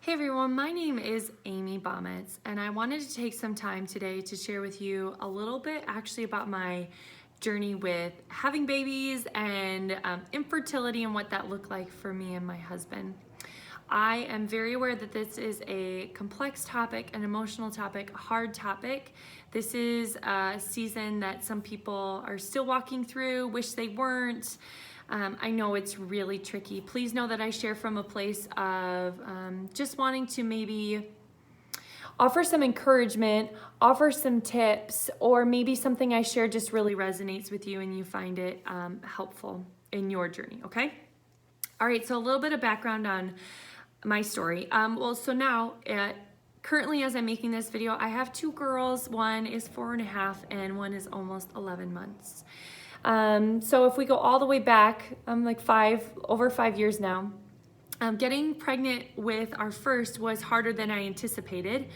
Hey everyone, my name is Amy Baumitz, and I wanted to take some time today to share with you a little bit actually about my journey with having babies and infertility and what that looked like for me and my husband. I am very aware that this is a complex topic, an emotional topic, a hard topic. This is a season that some people are still walking through, wish they weren't. I know it's really tricky. Please know that I share from a place of just wanting to maybe offer some encouragement, offer some tips, or maybe something I share just really resonates with you and you find it helpful in your journey, okay? All right, so a little bit of background on my story. Currently as I'm making this video, I have two girls. One is 4.5 and one is almost 11 months. So if we go all the way back, I'm like over 5 years now. Getting pregnant with our first was harder than I anticipated.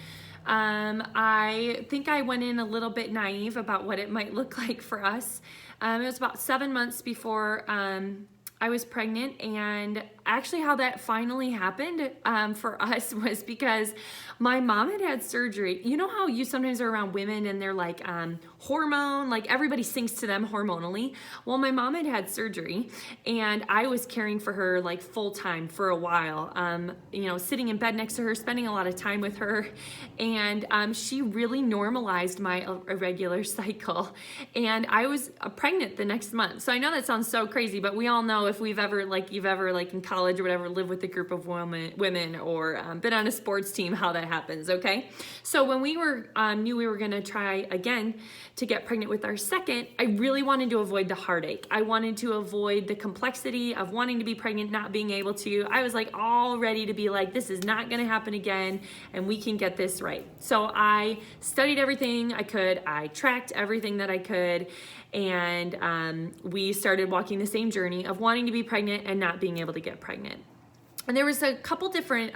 I think I went in a little bit naive about what it might look like for us. It was about 7 months before I was pregnant, and actually how that finally happened for us was because my mom had surgery. You know how you sometimes are around women and they're like hormone, like everybody syncs to them hormonally? Well, my mom had surgery and I was caring for her like full time for a while, sitting in bed next to her, spending a lot of time with her, and she really normalized my irregular cycle, and I was pregnant the next month. So I know that sounds so crazy, but we all know if you've ever in college or whatever lived with a group of women or been on a sports team, how that happens. Okay, so when we knew we were going to try again to get pregnant with our second, I really wanted to avoid the heartache. I wanted to avoid the complexity of wanting to be pregnant, not being able to. I was like all ready to be like, this is not going to happen again and we can get this right. So I studied everything I could. I tracked everything that I could. And we started walking the same journey of wanting to be pregnant and not being able to get pregnant. And there was a couple different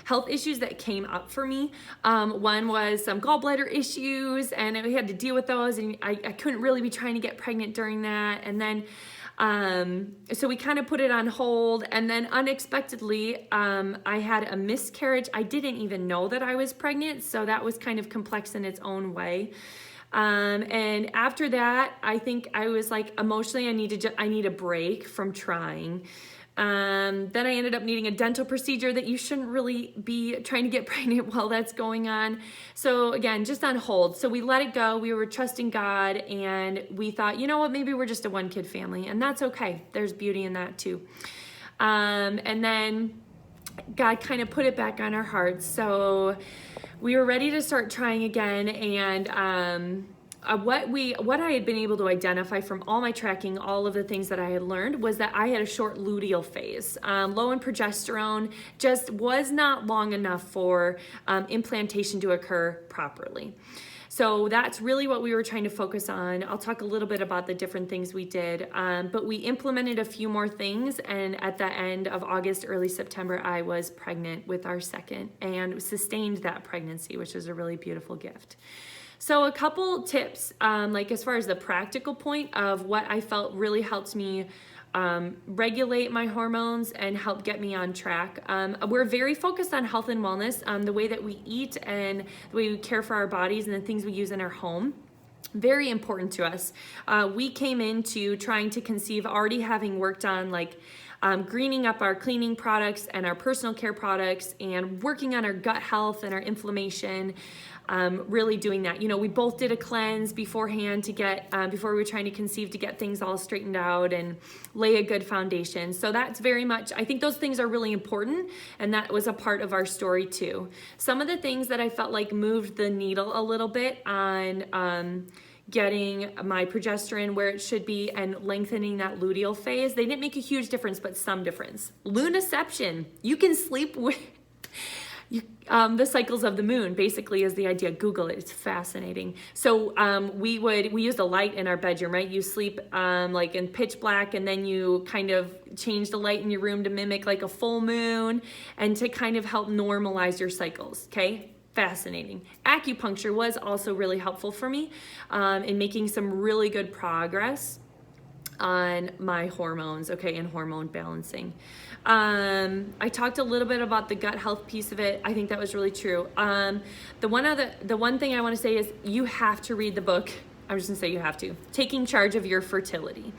health issues that came up for me. One was some gallbladder issues, and we had to deal with those, and I couldn't really be trying to get pregnant during that. And then, so we kind of put it on hold, and then unexpectedly, I had a miscarriage. I didn't even know that I was pregnant, so that was kind of complex in its own way. And after that, I think I was like, emotionally, I need a break from trying. Then I ended up needing a dental procedure that you shouldn't really be trying to get pregnant while that's going on. So again, just on hold. So we let it go. We were trusting God, and we thought, you know what, maybe we're just a one-kid family, and that's okay. There's beauty in that too. And then God kind of put it back on our hearts. So we were ready to start trying again, and what I had been able to identify from all my tracking, all of the things that I had learned, was that I had a short luteal phase. Low in progesterone, just was not long enough for implantation to occur properly. So that's really what we were trying to focus on. I'll talk a little bit about the different things we did, but we implemented a few more things, and at the end of August, early September, I was pregnant with our second and sustained that pregnancy, which is a really beautiful gift. So a couple tips, like as far as the practical point of what I felt really helped me regulate my hormones and help get me on track. We're very focused on health and wellness, the way that we eat and the way we care for our bodies and the things we use in our home. Very important to us. We came into trying to conceive already having worked on greening up our cleaning products and our personal care products and working on our gut health and our inflammation. Really doing that. We both did a cleanse beforehand to get, before we were trying to conceive, to get things all straightened out and lay a good foundation. So that's very much, I think those things are really important, and that was a part of our story too. Some of the things that I felt like moved the needle a little bit on getting my progesterone where it should be and lengthening that luteal phase, they didn't make a huge difference, but some difference. Lunaception, you can sleep with the cycles of the moon, basically, is the idea. Google it, it's fascinating. So we used a light in our bedroom, right? You sleep like in pitch black, and then you kind of change the light in your room to mimic like a full moon and to kind of help normalize your cycles, okay? Fascinating. Acupuncture was also really helpful for me in making some really good progress. on my hormones, okay, and hormone balancing. I talked a little bit about the gut health piece of it. I think that was really true. The one thing I want to say is you have to read the book. I'm just gonna say you have to. Taking Charge of Your Fertility.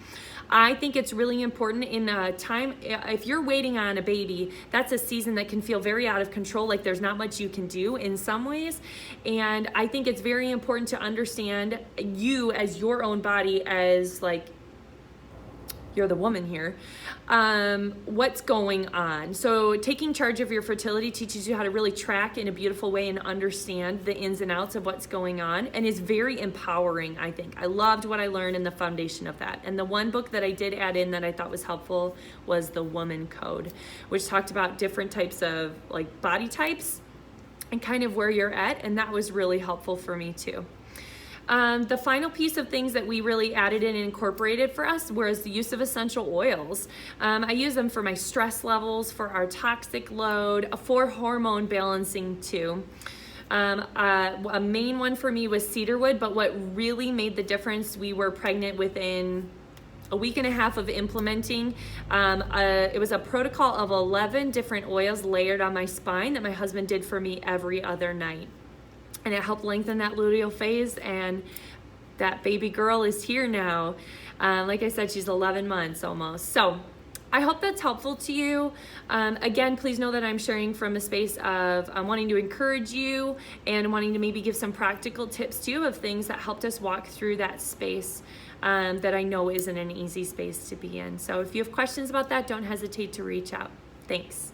I think it's really important in a time, if you're waiting on a baby, that's a season that can feel very out of control, like there's not much you can do in some ways. And I think it's very important to understand you as your own body, as like, you're the woman here, what's going on. So taking charge of your fertility teaches you how to really track in a beautiful way and understand the ins and outs of what's going on, and is very empowering, I think. I loved what I learned in the foundation of that. And the one book that I did add in that I thought was helpful was The Woman Code, which talked about different types of like body types and kind of where you're at, and that was really helpful for me too. The final piece of things that we really added in and incorporated for us was the use of essential oils. I use them for my stress levels, for our toxic load, for hormone balancing too. A main one for me was cedarwood, but what really made the difference, we were pregnant within a week and a half of implementing. It was a protocol of 11 different oils layered on my spine that my husband did for me every other night. And it helped lengthen that luteal phase, and that baby girl is here now. Like I said, she's 11 months almost. So I hope that's helpful to you. Again, please know that I'm sharing from a space of wanting to encourage you and wanting to maybe give some practical tips too of things that helped us walk through that space that I know isn't an easy space to be in. So if you have questions about that, don't hesitate to reach out. Thanks.